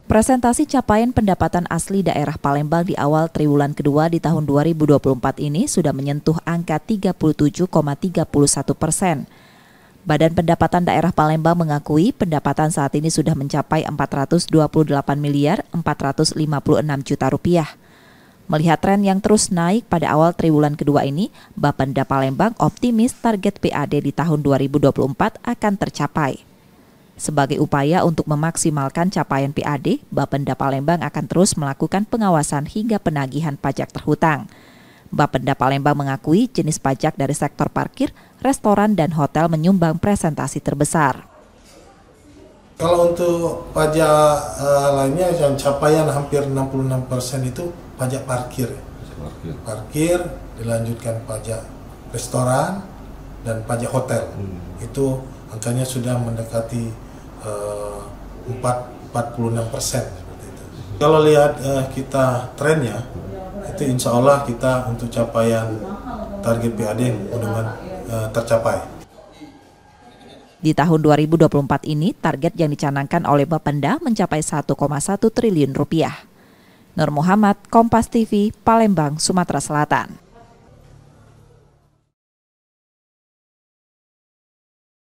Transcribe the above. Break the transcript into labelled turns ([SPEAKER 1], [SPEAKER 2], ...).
[SPEAKER 1] Presentasi capaian pendapatan asli daerah Palembang di awal triwulan kedua di tahun 2024 ini sudah menyentuh angka 37,31%. Badan Pendapatan Daerah Palembang mengakui pendapatan saat ini sudah mencapai 428 miliar 456 juta rupiah. Melihat tren yang terus naik pada awal triwulan kedua ini, Bapenda Palembang optimis target PAD di tahun 2024 akan tercapai. Sebagai upaya untuk memaksimalkan capaian PAD, Bapenda Palembang akan terus melakukan pengawasan hingga penagihan pajak terhutang. Bapenda Palembang mengakui jenis pajak dari sektor parkir, restoran, dan hotel menyumbang presentasi terbesar.
[SPEAKER 2] Kalau untuk pajak lainnya yang capaian hampir 66% itu pajak parkir. Parkir, dilanjutkan pajak restoran, dan pajak hotel. Itu angkanya sudah mendekati 46% seperti itu. Kalau lihat kita trennya, itu insya Allah kita untuk capaian target PAD mudah-mudahan tercapai.
[SPEAKER 1] Di tahun 2024 ini, target yang dicanangkan oleh Bapenda mencapai 1,1 triliun rupiah. Nur Muhammad, Kompas TV, Palembang, Sumatera Selatan.